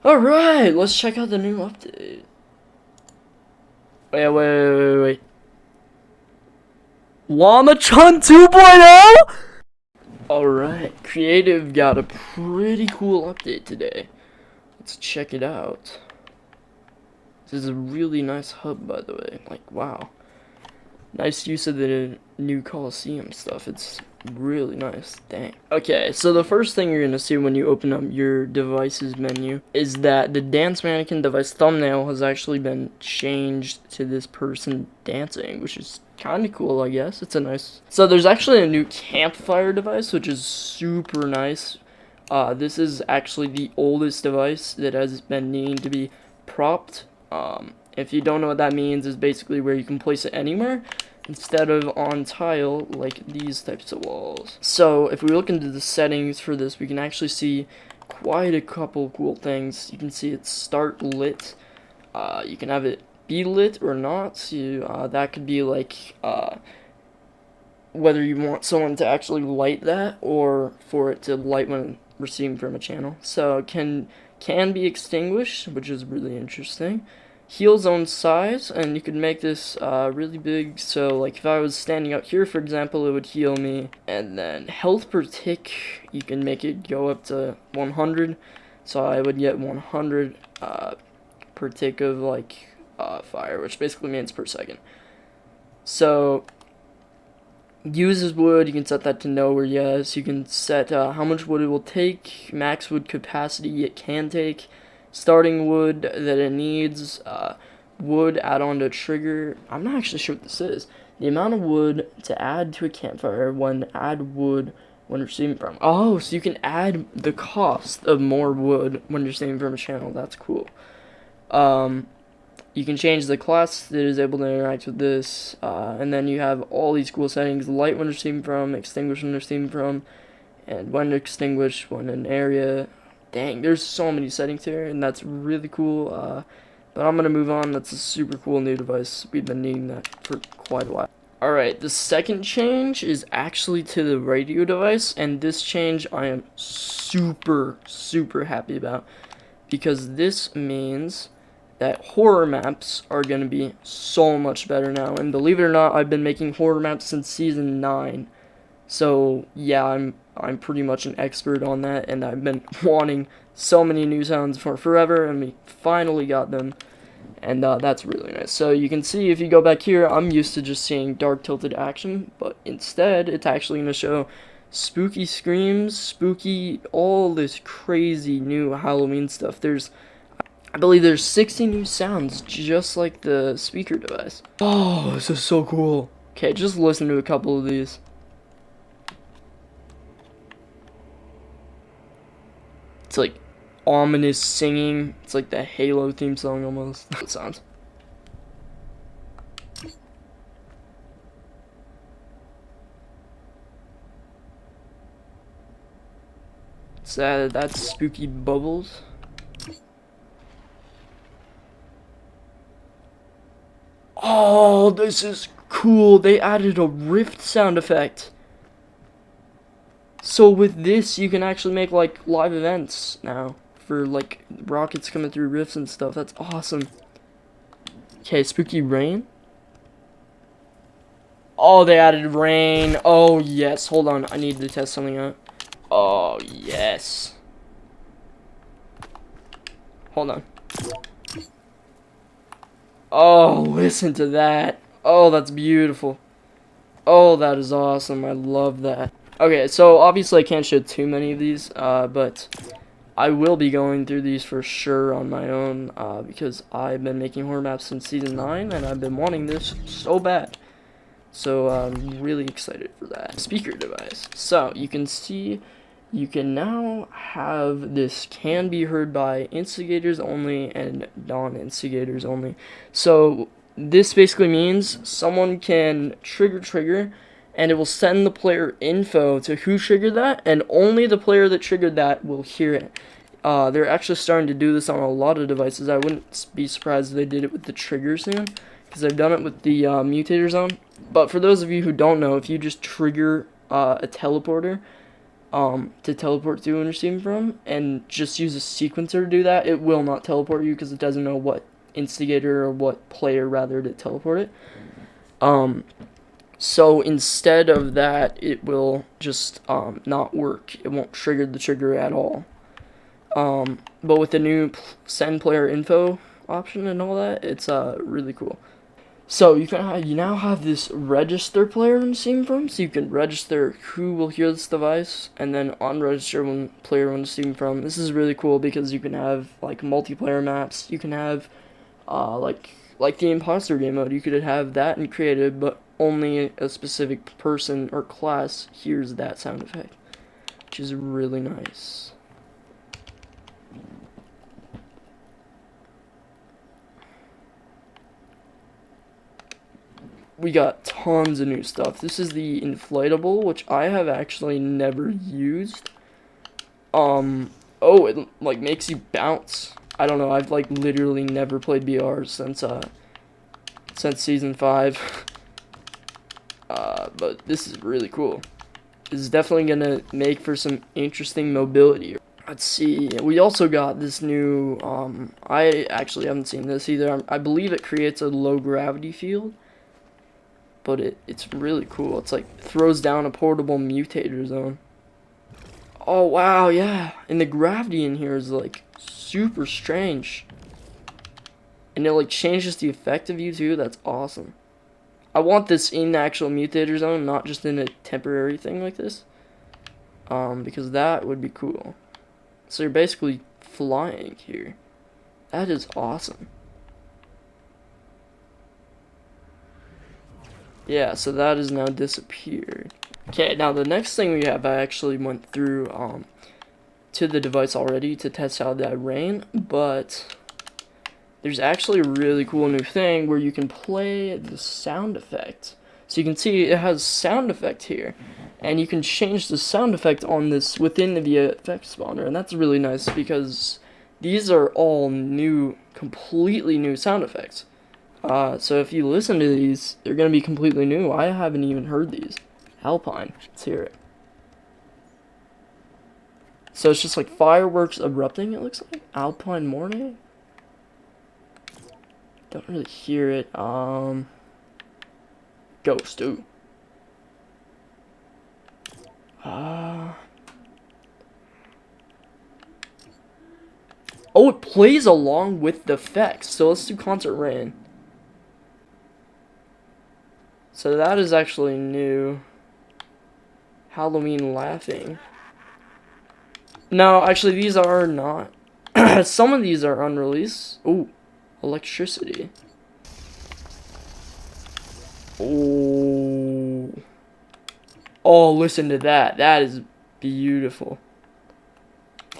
Alright, let's check out the new update. Wait. Llama-chan 2.0? Alright, Creative got a pretty cool update today. Let's check it out. This is a really nice hub, by the way. Like, wow. Nice use of the new Coliseum stuff. It's really nice. Dang. Okay, so the first thing you're gonna see when you open up your devices menu is that the dance mannequin device thumbnail has actually been changed to this person dancing, which is kind of cool, I guess. It's a nice... So there's actually a new campfire device, which is super nice. This is actually the oldest device that has been needing to be propped. If you don't know what that means, is basically where you can place it anywhere instead of on tile like these types of walls. So if we look into the settings for this, we can actually see quite a couple cool things. You can see it's start lit. You can have it be lit or not. So, that could be like whether you want someone to actually light that or for it to light when receiving from a channel. So it can be extinguished, which is really interesting. Heal zone size, and you could make this really big, so like if I was standing out here, for example, it would heal me. And then health per tick, you can make it go up to 100, so I would get 100 per tick of like fire, which basically means per second. So uses wood, you can set that to no or yes. You can set how much wood it will take, max wood capacity it can take, starting wood that it needs, wood add on to trigger. I'm not actually sure what this is. The amount of wood to add to a campfire when add wood when receiving from. Oh, so you can add the cost of more wood when you're receiving from a channel. That's cool. You can change the class that is able to interact with this, and then you have all these cool settings: light when receiving from, extinguish when receiving from, and when to extinguish when in area. Dang, there's so many settings here, and that's really cool. But I'm gonna move on. That's a super cool new device. We've been needing that for quite a while. Alright, the second change is actually to the radio device, and this change I am super happy about, because this means that horror maps are going to be so much better now. And believe it or not, I've been making horror maps since season 9. So yeah, I'm pretty much an expert on that, and I've been wanting so many new sounds for forever, and we finally got them. And that's really nice. So you can see if you go back here, I'm used to just seeing dark tilted action, but instead it's actually going to show spooky screams, spooky, all this crazy new Halloween stuff. I believe there's 60 new sounds, just like the speaker device. Oh, this is so cool. Okay, just listen to a couple of these. It's like ominous singing. It's like the Halo theme song almost. It sounds. So that's spooky bubbles. Oh, this is cool. They added a rift sound effect. So with this, you can actually make like live events now for like rockets coming through rifts and stuff. That's awesome. Okay, spooky rain. Oh, they added rain. Oh, yes. Hold on. I need to test something out. Oh, yes. Hold on. Oh, listen to that. Oh, that's beautiful. Oh, that is awesome. I love that. Okay, so obviously I can't show too many of these, but I will be going through these for sure on my own, because I've been making horror maps since season 9, and I've been wanting this so bad. So I'm really excited for that. Speaker device. So you can see, you can now have this can be heard by instigators only and non-instigators only. So this basically means someone can trigger, and it will send the player info to who triggered that, and only the player that triggered that will hear it. They're actually starting to do this on a lot of devices. I wouldn't be surprised if they did it with the trigger soon, because I've done it with the mutator zone. But for those of you who don't know, if you just trigger a teleporter, to teleport to and receive from, and just use a sequencer to do that, it will not teleport you because it doesn't know what instigator or what player rather to teleport it. So instead of that, it will just not work. It won't trigger the trigger at all. But with the new send player info option and all that, it's really cool. So you now have this register player in Steam from, so you can register who will hear this device, and then unregister one player when Steam from. This is really cool because you can have like multiplayer maps. You can have like the imposter game mode. You could have that in creative, but only a specific person or class hears that sound effect, which is really nice. We got tons of new stuff. This is the inflatable, which I have actually never used. Oh, it like makes you bounce. I don't know. I've like literally never played BR since season 5. But this is really cool. This is definitely gonna make for some interesting mobility. Let's see. We also got this new. I actually haven't seen this either. I believe it creates a low gravity field. But it's really cool. It's like throws down a portable mutator zone. Oh wow, yeah. And the gravity in here is like super strange. And it like changes the effect of you too. That's awesome. I want this in the actual mutator zone, not just in a temporary thing like this. Because that would be cool. So you're basically flying here. That is awesome. Yeah, so that has now disappeared. Okay, now the next thing we have, I actually went through to the device already to test how that ran, but there's actually a really cool new thing where you can play the sound effect. So you can see it has sound effect here, and you can change the sound effect on this within the VFX spawner, and that's really nice because these are all new, completely new sound effects. So if you listen to these, they're going to be completely new. I haven't even heard these. Alpine. Let's hear it. So it's just like fireworks erupting, it looks like. Alpine morning? Don't really hear it. Ghost, ooh. Oh, it plays along with the effects. So let's do concert rain. So that is actually new. Halloween laughing. No, actually these are not. Some of these are unreleased. Ooh, electricity. Oh. Oh, listen to that. That is beautiful.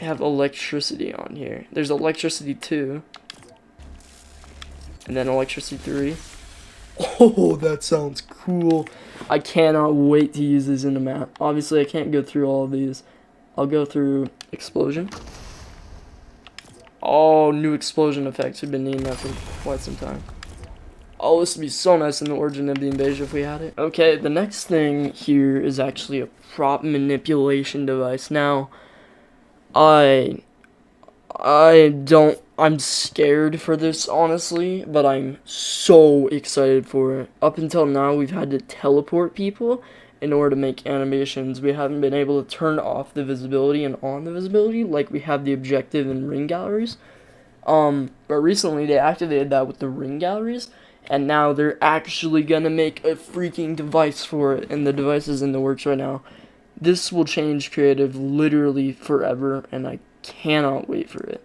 They have electricity on here. There's electricity 2. And then electricity 3. Oh, that sounds cool. I cannot wait to use this in the map. Obviously, I can't go through all of these. I'll go through explosion. Oh, new explosion effects. We've been needing that for quite some time. Oh, this would be so nice in the Origin of the Invasion if we had it. Okay, the next thing here is actually a prop manipulation device. Now, I'm scared for this, honestly, but I'm so excited for it. Up until now, we've had to teleport people in order to make animations. We haven't been able to turn off the visibility and on the visibility like we have the objective and ring galleries. But recently they activated that with the ring galleries, and now they're actually gonna make a freaking device for it, and the device is in the works right now. This will change creative literally forever, and I cannot wait for it.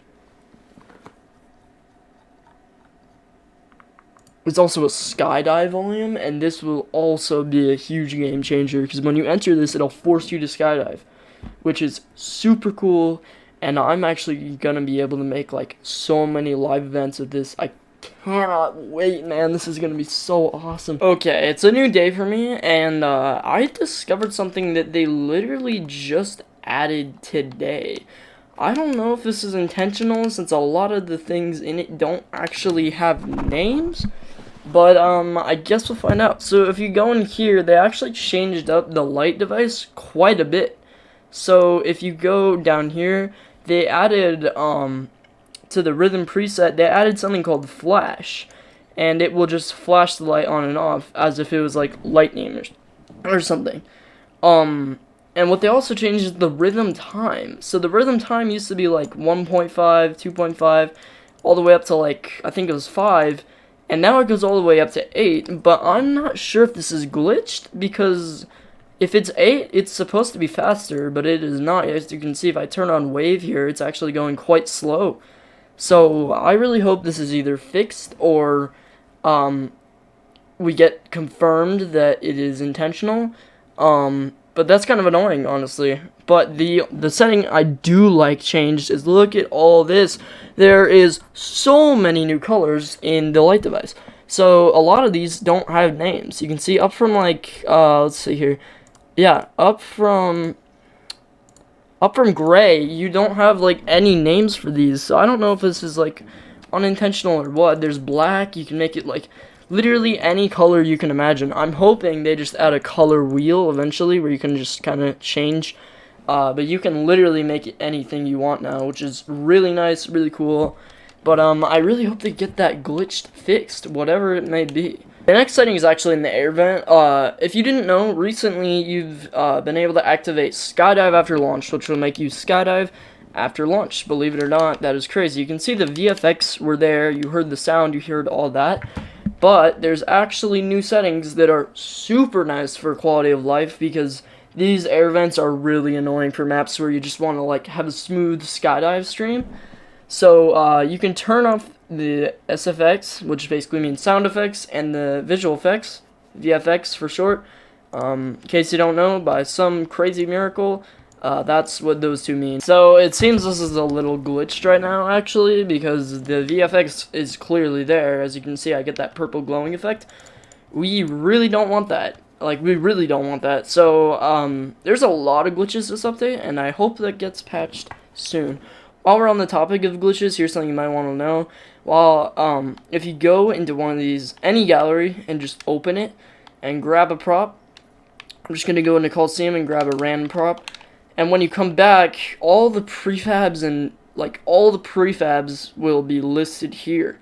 There's also a skydive volume, and this will also be a huge game changer because when you enter this, it'll force you to skydive, which is super cool. And I'm actually gonna be able to make like so many live events of this. I cannot wait, man. This is gonna be so awesome. Okay, it's a new day for me, and I discovered something that they literally just added today. I don't know if this is intentional since a lot of the things in it don't actually have names, but I guess we'll find out. So if you go in here, they actually changed up the light device quite a bit. So if you go down here, they added to the rhythm preset, they added something called flash, and it will just flash the light on and off as if it was like lightning or something. And what they also changed is the rhythm time. So the rhythm time used to be like 1.5, 2.5, all the way up to like, I think it was 5, and now it goes all the way up to 8, but I'm not sure if this is glitched, because if it's 8, it's supposed to be faster, but it is not. As you can see, if I turn on wave here, it's actually going quite slow. So I really hope this is either fixed or we get confirmed that it is intentional. But that's kind of annoying, honestly. But the setting I do like changed is, look at all this. There is so many new colors in the light device. So a lot of these don't have names. You can see up from like, let's see here. Yeah, up from gray, you don't have like any names for these. So I don't know if this is like unintentional or what. There's black. You can make it like literally any color you can imagine. I'm hoping they just add a color wheel eventually where you can just kind of change. But you can literally make it anything you want now, which is really nice, really cool. But I really hope they get that glitched fixed, whatever it may be. The next setting is actually in the air vent. If you didn't know, recently you've been able to activate skydive after launch, which will make you skydive after launch. Believe it or not, that is crazy. You can see the VFX were there, you heard the sound, you heard all that. But there's actually new settings that are super nice for quality of life, because these air vents are really annoying for maps where you just want to like have a smooth skydive stream. So you can turn off the SFX, which basically means sound effects, and the visual effects, VFX for short. In case you don't know, by some crazy miracle, that's what those two mean. So it seems this is a little glitched right now, actually, because the VFX is clearly there. As you can see, I get that purple glowing effect. We really don't want that. Like, we really don't want that. So, there's a lot of glitches this update, and I hope that gets patched soon. While we're on the topic of glitches, here's something you might want to know. While, if you go into one of these, any gallery, and just open it, and grab a prop, I'm just going to go into Coliseum and grab a random prop, and when you come back, all the prefabs and, like, all the prefabs will be listed here.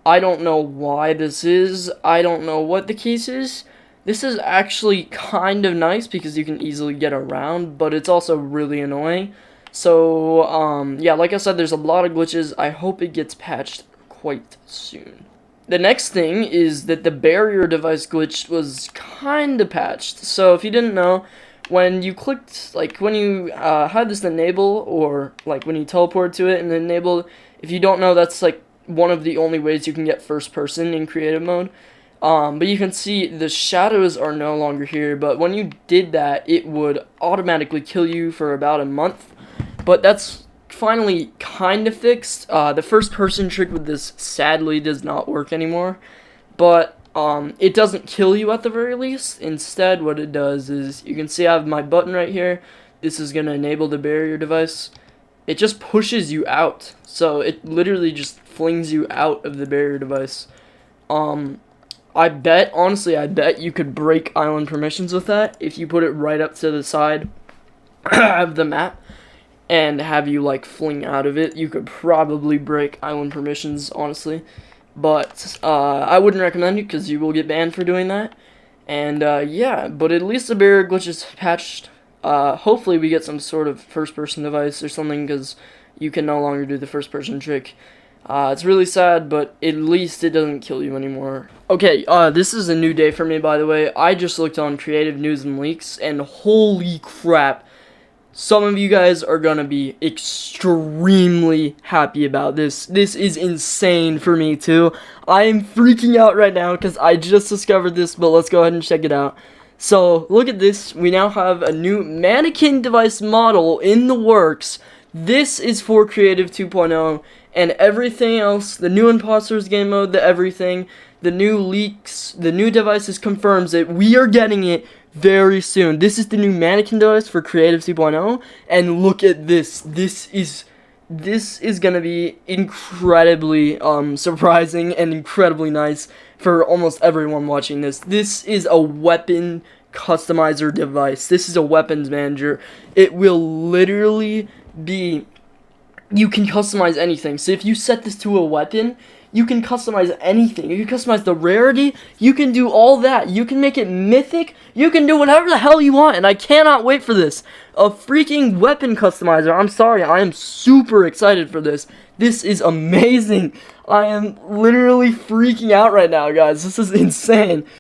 I don't know why this is. I don't know what the case is. This is actually kind of nice because you can easily get around, but it's also really annoying. So, yeah, like I said, there's a lot of glitches. I hope it gets patched quite soon. The next thing is that the barrier device glitch was kind of patched. So, if you didn't know, when you clicked, like, when you had this enable, or, like, when you teleport to it and enable, if you don't know, that's, like, one of the only ways you can get first person in creative mode. But you can see the shadows are no longer here, but when you did that, it would automatically kill you for about a month. But that's finally kind of fixed. The first person trick with this sadly does not work anymore, but it doesn't kill you at the very least. Instead, what it does is, you can see I have my button right here. This is going to enable the barrier device. It just pushes you out, so it literally just flings you out of the barrier device. Honestly, I bet you could break island permissions with that if you put it right up to the side of the map and have you, like, fling out of it. You could probably break island permissions, honestly. But, I wouldn't recommend it because you will get banned for doing that. And, yeah, but at least the barrier glitch is patched. Hopefully we get some sort of first-person device or something, because you can no longer do the first-person trick. It's really sad, but at least it doesn't kill you anymore. Okay, this is a new day for me, by the way. I just looked on Creative News and Leaks, and holy crap, some of you guys are gonna be extremely happy about this. This is insane for me, too. I am freaking out right now, because I just discovered this, but let's go ahead and check it out. So, look at this. We now have a new mannequin device model in the works. This is for Creative 2.0, and everything else, the new Imposters game mode, the everything, the new leaks, the new devices confirms that we are getting it very soon. This is the new mannequin device for Creative 2.0, and look at this. This is gonna be incredibly surprising and incredibly nice for almost everyone watching this. This is a weapon customizer device. This is a weapons manager. It will literally be, you can customize anything. So if you set this to a weapon, you can customize anything. You can customize the rarity. You can do all that. You can make it mythic. You can do whatever the hell you want. And I cannot wait for this. A freaking weapon customizer. I'm sorry. I am super excited for this. This is amazing. I am literally freaking out right now, guys. This is insane.